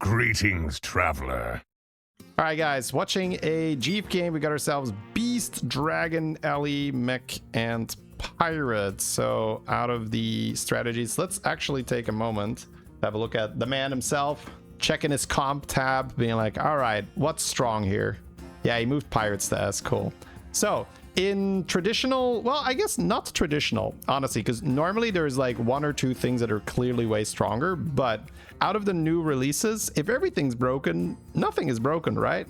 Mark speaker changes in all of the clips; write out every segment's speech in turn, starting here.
Speaker 1: Greetings, traveler.
Speaker 2: Alright guys, watching a Jeef game. We got ourselves Beast, Dragon, Ellie, Mech, and Pirate. So out of the strategies, let's actually take a moment to have a look at the man himself, checking his comp tab, being like, alright, what's strong here? Yeah, he moved Pirates to S, cool. So in traditional, well, I guess not traditional, honestly, because normally there's like one or two things that are clearly way stronger, but out of the new releases, if everything's broken, nothing is broken, right?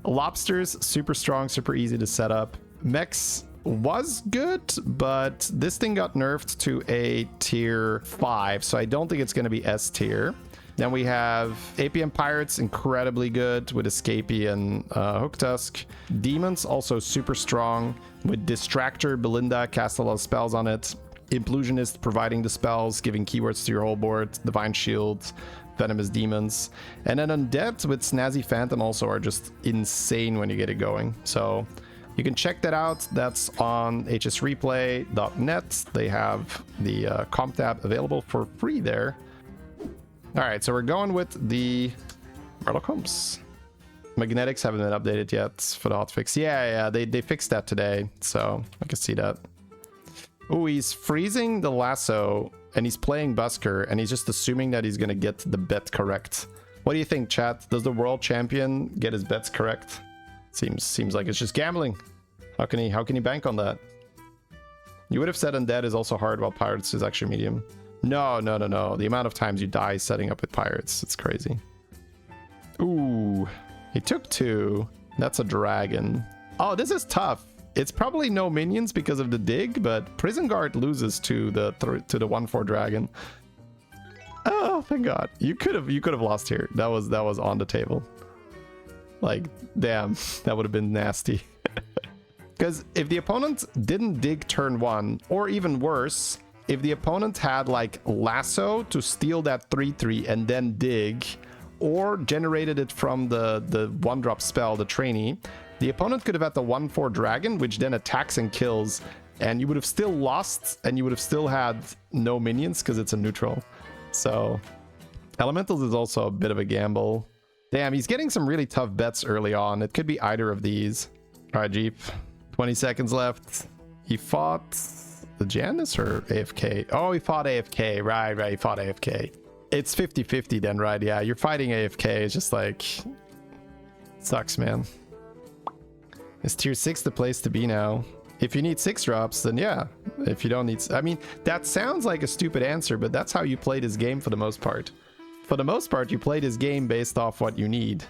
Speaker 2: Lobsters, super strong, super easy to set up. Mechs was good, but this thing got nerfed to a tier 5, so I don't think it's going to be S tier. Then we have APM Pirates, incredibly good with Escapee and Hook Tusk. Demons, also super strong with Distractor. Balinda cast a lot of spells on it. Implosionist, providing the spells, giving keywords to your whole board. Divine Shield, Venomous Demons. And then Undead with Snazzy Phantom also are just insane when you get it going. So you can check that out. That's on hsreplay.net. They have the comp tab available for free there. All right, so we're going with the Murloc Homes. Magnetics haven't been updated yet for the hotfix. Yeah, they fixed that today, so I can see that. Oh, he's freezing the lasso, and he's playing Busker, and he's just assuming that he's gonna get the bet correct. What do you think, chat? Does the world champion get his bets correct? Seems like it's just gambling. How can he bank on that? You would have said Undead is also hard, while Pirates is actually medium. No. The amount of times you die setting up with Pirates, it's crazy. Ooh, he took 2. That's a dragon. Oh, this is tough. It's probably no minions because of the dig, but Prison Guard loses to the 1/4 dragon. Oh, thank God. You could have lost here. That was on the table. Like, damn, that would have been nasty. Because if the opponent didn't dig turn 1, or even worse, if the opponent had like lasso to steal that 3/3 and then dig, or generated it from the 1-drop spell, the trainee, the opponent could have had the 1/4 dragon, which then attacks and kills, and you would have still lost, and you would have still had no minions because it's a neutral. So Elementals is also a bit of a gamble. Damn, he's getting some really tough bets early on. It could be either of these. All right, Jeep, 20 seconds left. He fought the Janus or AFK? Oh, he fought AFK. Right, he fought AFK. It's 50-50 then, right? Yeah, you're fighting AFK. It's just like, sucks, man. Is tier 6 the place to be now? If you need 6 drops, then yeah. If you don't need... I mean, that sounds like a stupid answer, but that's how you play this game for the most part. For the most part, you play this game based off what you need.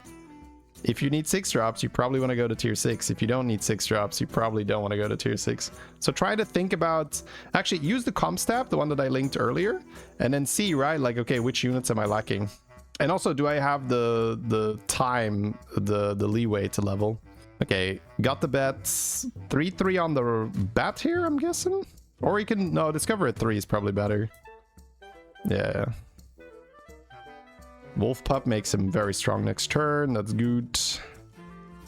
Speaker 2: If you need 6 drops, you probably want to go to tier 6. If you don't need 6 drops, you probably don't want to go to tier 6. So try to think about... Actually, use the comp tab, the one that I linked earlier, and then see, right, like, okay, which units am I lacking? And also, do I have the time, the leeway to level? Okay, got the bets. 3/3 on the bat here, I'm guessing? Or you can... No, Discover at 3 is probably better. Yeah. Wolf Pup makes him very strong next turn. That's good.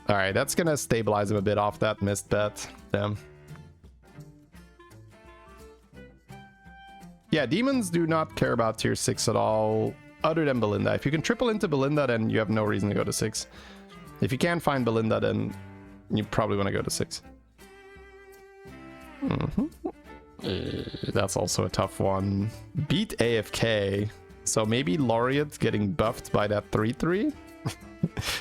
Speaker 2: All right, that's gonna stabilize him a bit off that missed bet. Damn. Yeah, demons do not care about tier 6 at all, other than Balinda. If you can triple into Balinda, then you have no reason to go to 6. If you can't find Balinda, then you probably want to go to 6. That's also a tough one. Beat AFK. So maybe Laureate getting buffed by that 3/3?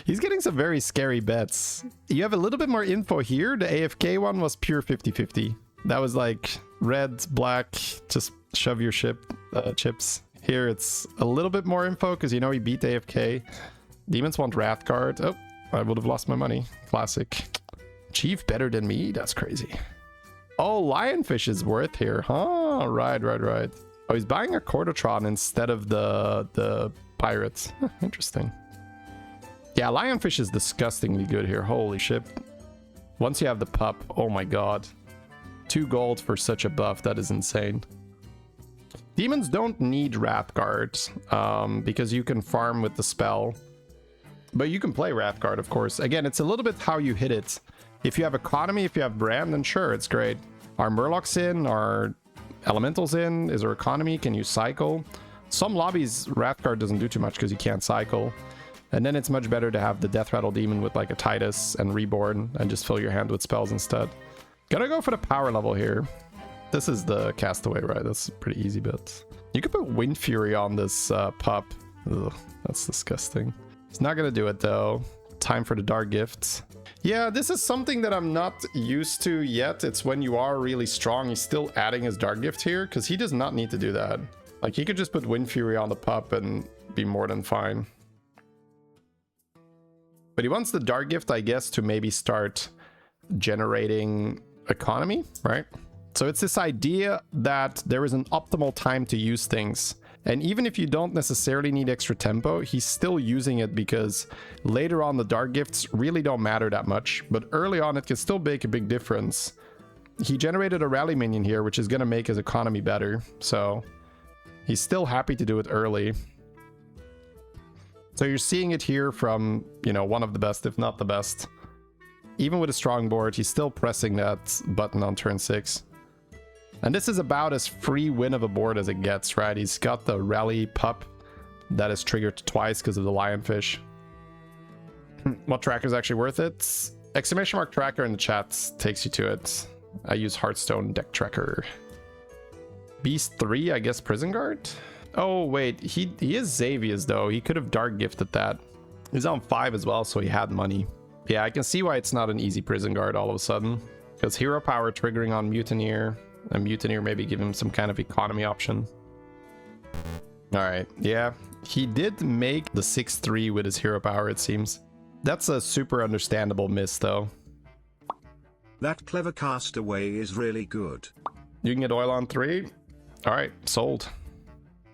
Speaker 2: He's getting some very scary bets. You have a little bit more info here. The AFK one was pure 50-50. That was like red, black, just shove your chips. Here it's a little bit more info because you know he beat AFK. Demons want Wrathguard. Oh, I would have lost my money. Classic. Jeef better than me? That's crazy. Oh, Lionfish is worth here, huh? Right. Oh, he's buying a Cordatron instead of the Pirates. Huh, interesting. Yeah, Lionfish is disgustingly good here. Holy shit. Once you have the pup, oh my god. 2 gold for such a buff. That is insane. Demons don't need Wrathguard because you can farm with the spell. But you can play Wrathguard, of course. Again, it's a little bit how you hit it. If you have Economy, if you have Brann, then sure, it's great. Are Murlocs in? Are Elementals in? Is there Economy? Can you cycle? Some lobbies, Wrathguard doesn't do too much because you can't cycle. And then it's much better to have the Death Rattle Demon with like a Titus and Reborn and just fill your hand with spells instead. Gotta go for the power level here. This is the Castaway, right? That's a pretty easy bit. You could put Wind Fury on this pup. Ugh, that's disgusting. It's not gonna do it though. Time for the Dark Gifts. Yeah, this is something that I'm not used to yet. It's when you are really strong, he's still adding his Dark Gift here because he does not need to do that. Like, he could just put Wind Fury on the pup and be more than fine. But he wants the Dark Gift, I guess, to maybe start generating economy, right? So it's this idea that there is an optimal time to use things. And even if you don't necessarily need extra tempo, he's still using it because later on the Dark Gifts really don't matter that much. But early on, it can still make a big difference. He generated a rally minion here, which is going to make his economy better. So he's still happy to do it early. So you're seeing it here from, you know, one of the best, if not the best. Even with a strong board, he's still pressing that button on turn 6. And this is about as free win of a board as it gets, right? He's got the rally pup that is triggered twice because of the lionfish. What tracker is actually worth it? Exclamation mark tracker in the chat takes you to it. I use Hearthstone deck tracker. Beast 3, I guess Prison Guard? Oh, wait, he is Xavia's though. He could have Dark Gifted that. He's on 5 as well, so he had money. Yeah, I can see why it's not an easy Prison Guard all of a sudden. Because Hero Power triggering on Mutineer. And Mutineer maybe give him some kind of economy option. Alright, yeah. He did make the 6-3 with his Hero Power, it seems. That's a super understandable miss, though.
Speaker 3: That clever Castaway is really good.
Speaker 2: You can get oil on 3. Alright, sold.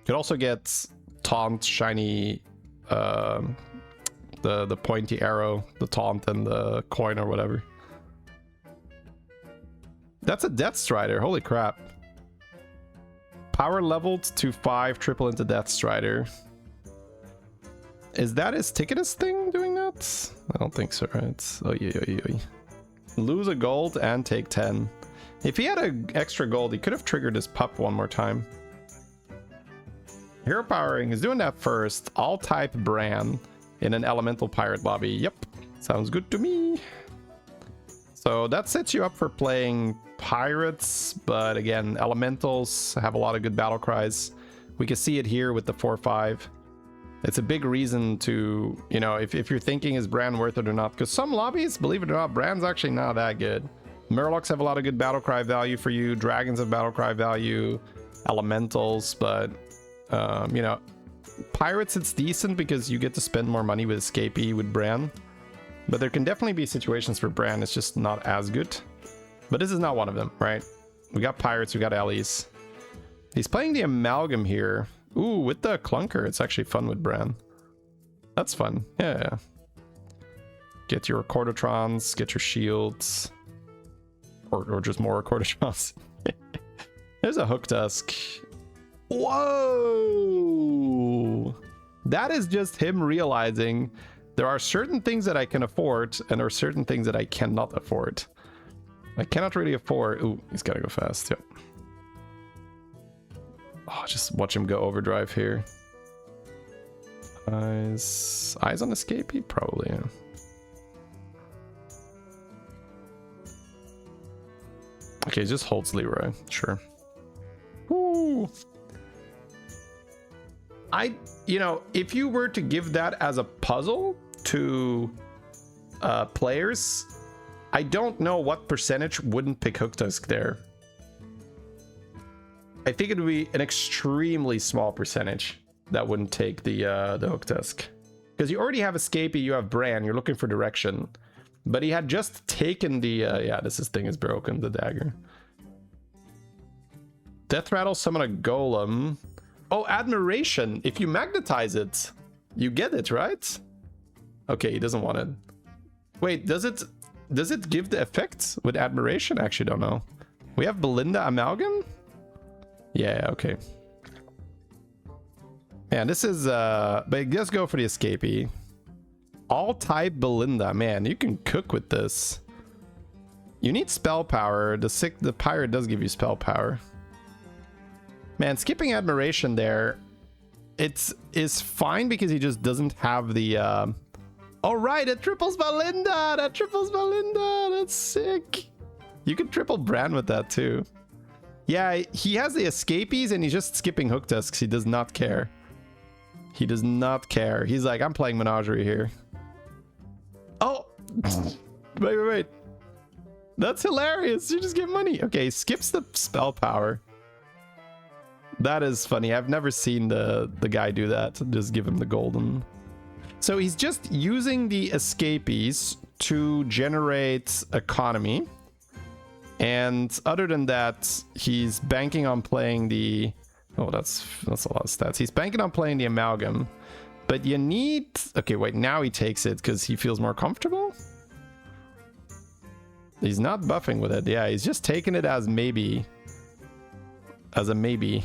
Speaker 2: You could also get Taunt, Shiny, the pointy arrow, the Taunt, and the coin or whatever. That's a Death Strider, holy crap. Power leveled to 5, triple into Death Strider. Is that his ticketus thing doing that? I don't think so, right? Oh, yeah. Lose a gold and take 10. If he had an extra gold, he could have triggered his pup one more time. Hero Powering is doing that first. I'll type Brann in an Elemental Pirate lobby. Yep, sounds good to me. So that sets you up for playing Pirates, but again, Elementals have a lot of good battle cries. We can see it here with the 4-5. It's a big reason to, you know, if you're thinking is Brann worth it or not, because some lobbies, believe it or not, Brann's actually not that good. Murlocs have a lot of good battle cry value for you. Dragons have battle cry value. Elementals, but you know, Pirates, it's decent because you get to spend more money with Escapee with Brann. But there can definitely be situations for Brann, it's just not as good. But this is not one of them, right? We got Pirates, we got Ellies. He's playing the Amalgam here. Ooh, with the Clunker, it's actually fun with Brann. That's fun, yeah. Get your Recordotrons, get your shields. Or just more Recordotrons. There's a Hook Tusk. Whoa! That is just him realizing there are certain things that I can afford, and there are certain things that I cannot afford. I cannot really afford... Ooh, he's gotta go fast, yep. Oh, just watch him go overdrive here. Eyes on Escapee? Probably, yeah. Okay, just holds Leeroy, sure. Woo! You know, if you were to give that as a puzzle to players, I don't know what percentage wouldn't pick Hook Tusk there. I think it would be an extremely small percentage that wouldn't take the Hook Tusk. Because you already have Escapee, you have Brann, you're looking for direction. But he had just taken the... yeah, this thing is broken, the dagger. Death Rattle, summon a Golem. Oh, Admiration. If you magnetize it, you get it, right? Okay, he doesn't want it. Wait, does it give the effect with Admiration? I actually don't know. We have Balinda Amalgam? Yeah, okay. Man, this is... but let's go for the Escapee. All type Balinda. Man, you can cook with this. You need spell power. The pirate does give you spell power. Man, skipping Admiration there. is fine because he just doesn't have the oh right, it triples Balinda. That triples Balinda. That's sick. You could triple Brann with that too. Yeah, he has the escapees and he's just skipping hook tusks. He does not care. He does not care. He's like, I'm playing Menagerie here. Oh, wait. That's hilarious. You just get money. Okay, he skips the spell power. That is funny. I've never seen the guy do that. Just give him the golden. So he's just using the escapees to generate economy. And other than that, he's banking on playing the... Oh, that's a lot of stats. He's banking on playing the amalgam. But you need... Okay, wait. Now he takes it because he feels more comfortable? He's not buffing with it. Yeah, he's just taking it as maybe. As a maybe.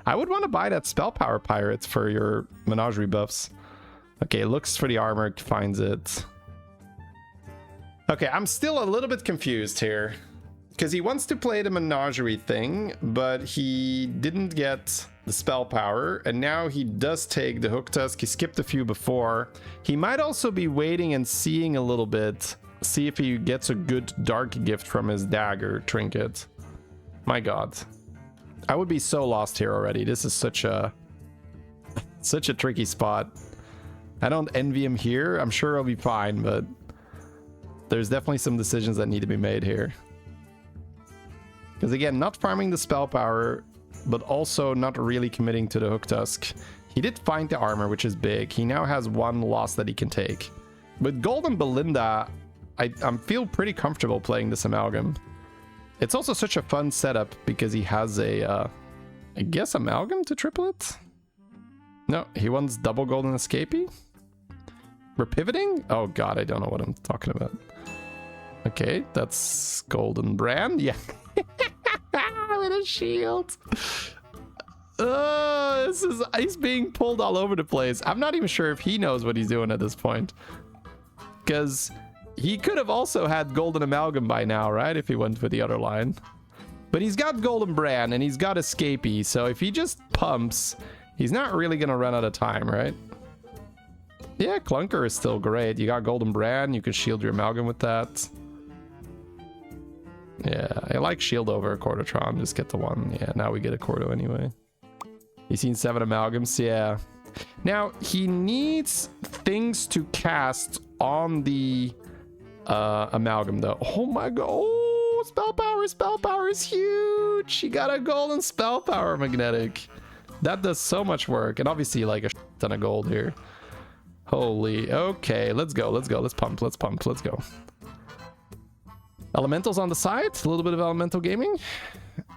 Speaker 2: I would want to buy that spell power pirates for your Menagerie buffs. Okay, looks for the armor, finds it. Okay, I'm still a little bit confused here. Because he wants to play the Menagerie thing, but he didn't get the spell power. And now he does take the hook tusk. He skipped a few before. He might also be waiting and seeing a little bit. See if he gets a good dark gift from his dagger trinket. My god. I would be so lost here already. This is such a tricky spot. I don't envy him here. I'm sure he'll be fine, but there's definitely some decisions that need to be made here. Because again, not farming the spell power, but also not really committing to the hook tusk. He did find the armor, which is big. He now has one loss that he can take. With Golden Balinda, I feel pretty comfortable playing this amalgam. It's also such a fun setup because he has a, I guess, amalgam to triple it? No, he wants double golden escapee? We're pivoting? Oh god, I don't know what I'm talking about. Okay, that's golden Brann. Yeah. With a shield. He's being pulled all over the place. I'm not even sure if he knows what he's doing at this point. Because he could have also had golden amalgam by now, right? If he went for the other line. But he's got golden Brann and he's got escapee. So if he just pumps, he's not really going to run out of time, right? Yeah, Clunker is still great. You got golden Brann. You can shield your amalgam with that. Yeah, I like shield over a Cortotron. Just get the one. Yeah, now we get a Corto anyway. He's seen 7 amalgams. Yeah. Now, he needs things to cast on the amalgam, though. Oh my god. Oh, spell power is huge. He got a golden spell power magnetic. That does so much work. And obviously, like a ton of gold here. Holy. Okay, let's go. Let's pump. Let's go. Elementals on the side, a little bit of elemental gaming.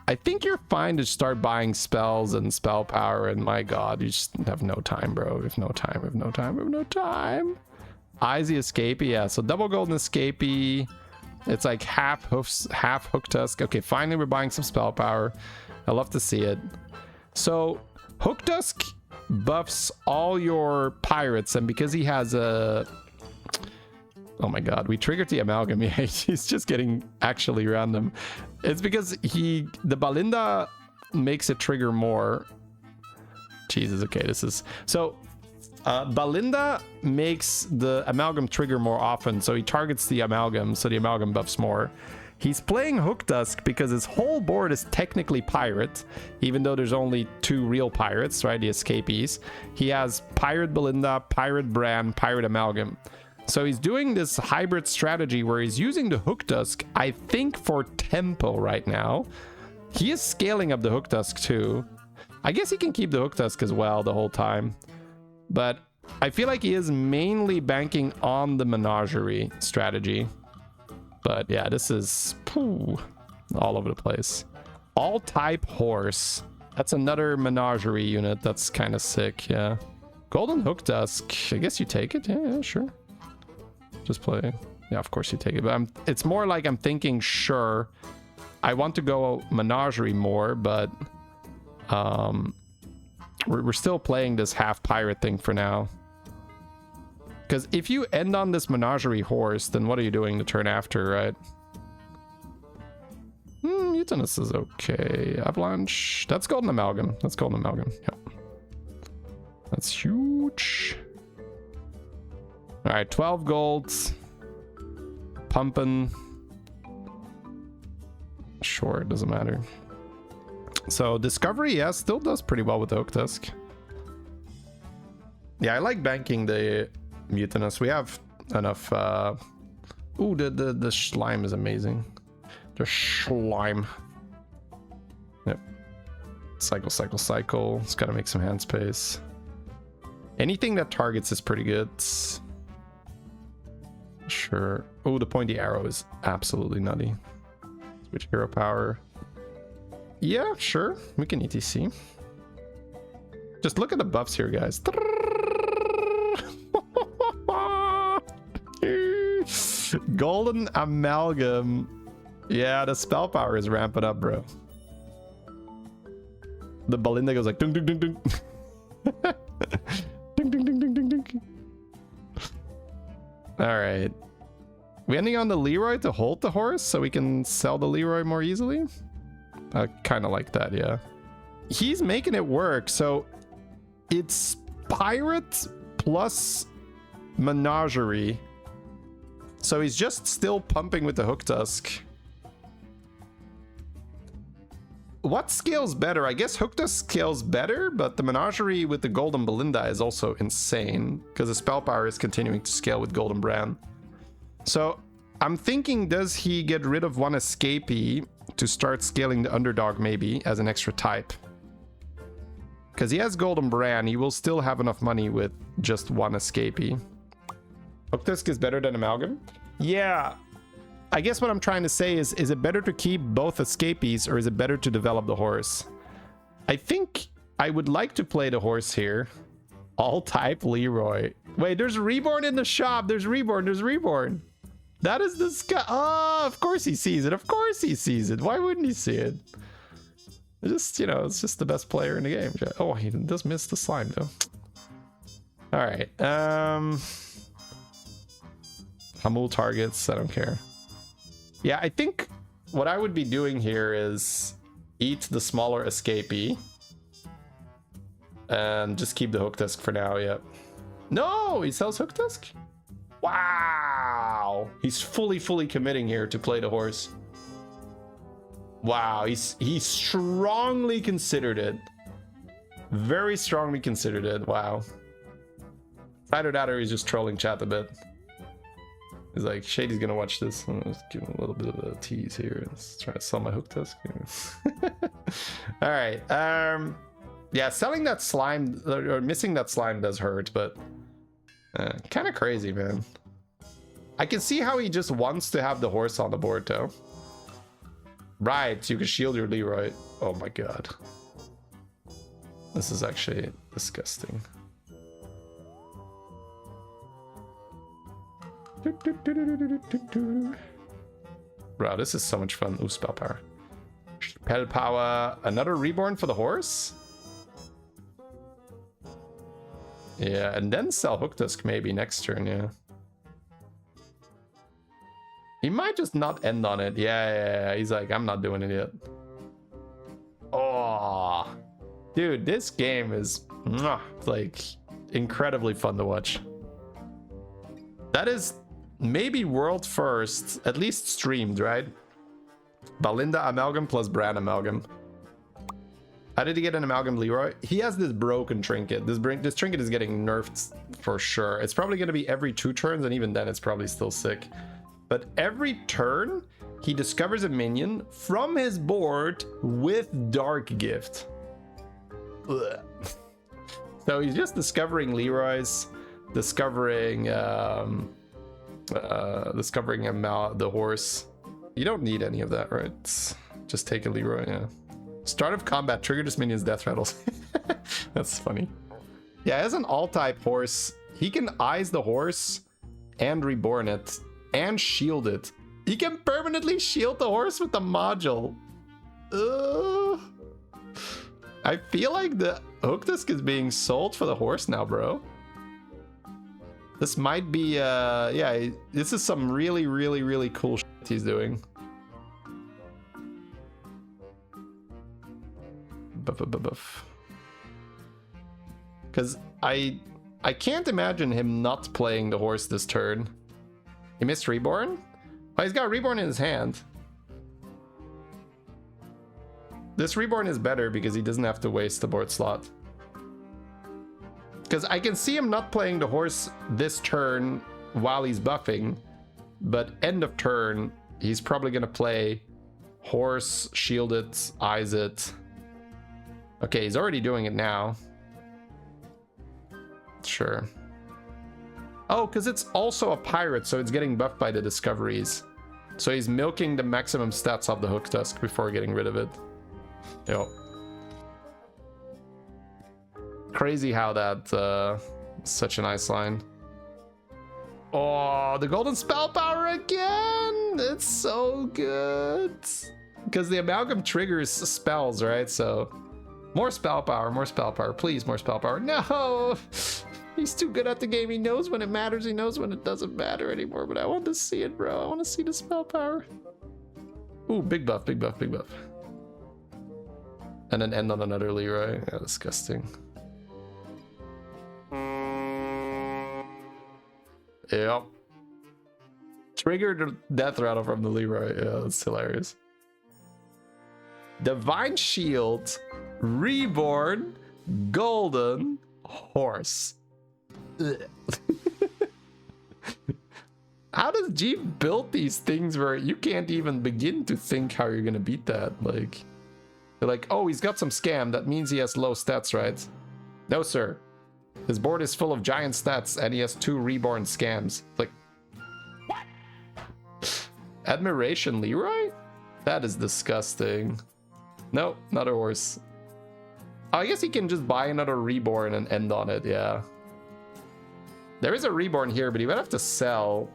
Speaker 2: I think you're fine to start buying spells and spell power, and my god, you just have no time, bro. We have no time. Eyes the escapee, yeah. So double golden escapee. It's like half hook tusk. Okay, finally we're buying some spell power. I love to see it. So hook tusk buffs all your pirates, and because he has a... Oh my god, we triggered the amalgam. Yeah, he's just getting actually random. It's because the Balinda makes it trigger more. Jesus, okay, this is... So, Balinda makes the amalgam trigger more often, so he targets the amalgam, so the amalgam buffs more. He's playing hook tusk because his whole board is technically pirate, even though there's only 2 real pirates, right? The escapees. He has pirate Balinda, pirate Brann, pirate amalgam. So he's doing this hybrid strategy where he's using the hook tusk, I think, for tempo right now. He is scaling up the hook tusk too. I guess he can keep the hook tusk as well the whole time. But I feel like he is mainly banking on the Menagerie strategy. But yeah, this is all over the place. All type horse. That's another Menagerie unit. That's kind of sick, yeah. Golden hook tusk. I guess you take it. Yeah, sure. Just play. Yeah, of course you take it. But it's more like I'm thinking, sure, I want to go Menagerie more, but we're still playing this half pirate thing for now. Because if you end on this Menagerie horse, then what are you doing the turn after, right? Mutinous is okay. Avalanche. That's golden amalgam. Yep. That's huge. All right, 12 golds. Pumping. Sure, it doesn't matter. So Discovery, yeah, still does pretty well with the Hook Tusk. Yeah, I like banking the Mutinous. We have enough. Ooh, the slime is amazing. The slime. Yep. Cycle, cycle, cycle. It's got to make some hand space. Anything that targets is pretty good. Sure. Oh, the pointy arrow is absolutely nutty. Switch hero power. Yeah, sure. We can ETC. Just look at the buffs here, guys. Golden Amalgam. Yeah, the spell power is ramping up, bro. The Balinda goes like ding ding ding ding. Ding ding ding ding ding ding. Alright. We ending on the Leeroy to hold the horse so we can sell the Leeroy more easily? I kind of like that, yeah. He's making it work, so it's Pirate plus Menagerie. So he's just still pumping with the Hook Tusk. What scales better? I guess Hook Tusk scales better, but the Menagerie with the Golden Balinda is also insane because the spell power is continuing to scale with Golden Brann. So I'm thinking, does he get rid of one escapee to start scaling the Underdog maybe as an extra type? Because he has Golden Brann, he will still have enough money with just one escapee. Hook Tusk is better than Amalgam? Yeah. I guess what I'm trying to say is it better to keep both escapees or is it better to develop the horse? I think I would like to play the horse here. All type Leeroy. Wait, there's Reborn in the shop. There's Reborn. There's Reborn. That is this guy. Oh, of course he sees it. Of course he sees it. Why wouldn't he see it? It's just, you know, it's just the best player in the game. Oh, he does miss the slime though. All right. Humble targets. I don't care. Yeah, I think what I would be doing here is eat the smaller escapee and just keep the Hook Tusk for now. Yep. No, he sells Hook Tusk. Wow, he's fully committing here to play the horse. Wow, he strongly considered it. Very strongly considered it. Wow. Either that or he's just trolling chat a bit. He's like, Shady's gonna watch this. I'm just give him a little bit of a tease here. Let's try to sell my Hook Tusk. All right. Yeah, selling that slime or missing that slime does hurt, but kind of crazy, man. I can see how he just wants to have the horse on the board, though. Right, so you can shield your Leeroy. Oh my god. This is actually disgusting. Bro, this is so much fun. Ooh, spell power. Spell power. Another Reborn for the horse? Yeah, and then sell Hook Tusk maybe next turn, yeah. He might just not end on it. Yeah. He's like, I'm not doing it yet. Oh. Dude, this game is like incredibly fun to watch. That is maybe world first, at least streamed, right? Balinda Amalgam plus Brann Amalgam. How did he get an Amalgam Leeroy? He has this broken trinket. This trinket is getting nerfed for sure. It's probably going to be every 2 turns, and even then it's probably still sick. But every turn, he discovers a minion from his board with Dark Gift. Ugh. So he's just discovering Leeroys, discovering the horse. You don't need any of that, right? Just take a Leeroy, yeah. Start of combat, trigger this minion's death rattles. That's funny. Yeah, as an all-type horse, he can eyes the horse and reborn it and shield it. He can permanently shield the horse with the module. I feel like the Hook Tusk is being sold for the horse now, bro. This might be, yeah, this is some really cool shit he's doing. Buff. Because I can't imagine him not playing the horse this turn. He missed Reborn? Oh, he's got Reborn in his hand. This Reborn is better because he doesn't have to waste the board slot. Because I can see him not playing the horse this turn while he's buffing, but end of turn, he's probably going to play horse, shield it, eyes it. Okay, he's already doing it now. Sure. Oh, because it's also a pirate, so it's getting buffed by the discoveries. So he's milking the maximum stats of the hook tusk before getting rid of it. Yo. Crazy how that such a nice line. Oh, the golden spell power again! It's so good. Because the amalgam triggers spells, right? So more spell power, please, more spell power. No! He's too good at the game. He knows when it matters, he knows when it doesn't matter anymore. But I want to see it, bro. I want to see the spell power. Ooh, big buff, big buff, big buff. And then end on another Leeroy. Yeah, disgusting. Yep. Triggered the death rattle from the Leeroy. Yeah, that's hilarious. Divine Shield, Reborn, Golden, Horse. How does Jeef build these things where you can't even begin to think how you're gonna beat that? Like, you're like, oh, he's got some scam. That means he has low stats, right? No, sir. His board is full of giant stats and he has 2 reborn scams. Like, what? Admiration Leeroy? That is disgusting. No, not a horse. Oh, I guess he can just buy another reborn and end on it, yeah. There is a reborn here, but he would have to sell.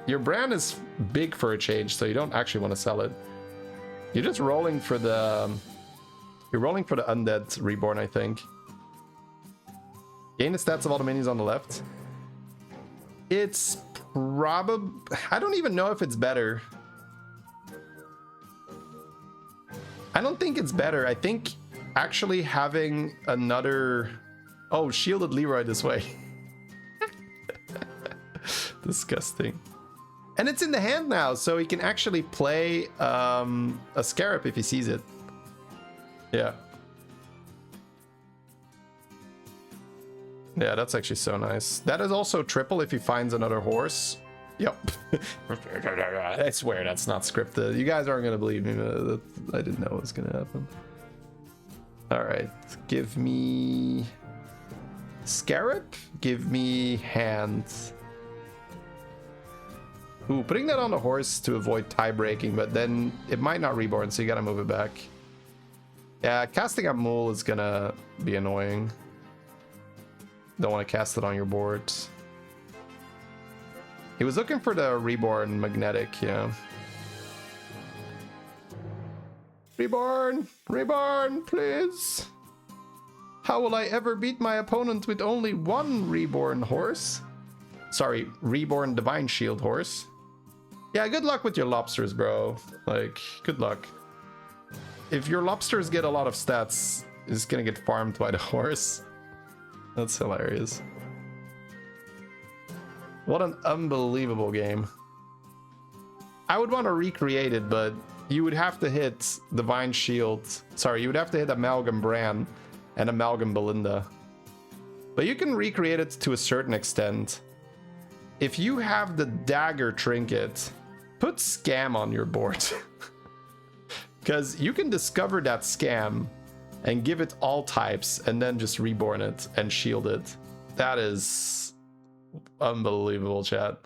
Speaker 2: Your Brann is big for a change, so you don't actually want to sell it. You're just rolling for the... You're rolling for the undead reborn, I think. Gain the stats of all the minions on the left. It's probably... I don't even know if it's better. I don't think it's better. I think actually having another... Oh, shielded Leeroy this way. Disgusting. And it's in the hand now, so he can actually play a Scarab if he sees it. Yeah. Yeah, that's actually so nice. That is also triple if he finds another horse. Yep. I swear that's not scripted. You guys aren't gonna believe me. I didn't know it was gonna happen. All right, give me Scarab. Give me hands. Ooh, putting that on the horse to avoid tie breaking, but then it might not reborn, so you gotta move it back. Yeah, casting a mole is gonna be annoying. Don't want to cast it on your board. He was looking for the reborn magnetic, yeah. Reborn! Reborn, please! How will I ever beat my opponent with only one reborn horse? Sorry, reborn divine shield horse. Yeah, good luck with your lobsters, bro. Like, good luck. If your lobsters get a lot of stats, it's gonna get farmed by the horse. That's hilarious. What an unbelievable game. I would want to recreate it, but you would have to hit Divine Shield. Sorry, you would have to hit Amalgam Brann and Amalgam Balinda. But you can recreate it to a certain extent. If you have the dagger trinket, put scam on your board. Because you can discover that scam and give it all types and then just reborn it and shield it. That is unbelievable, chat.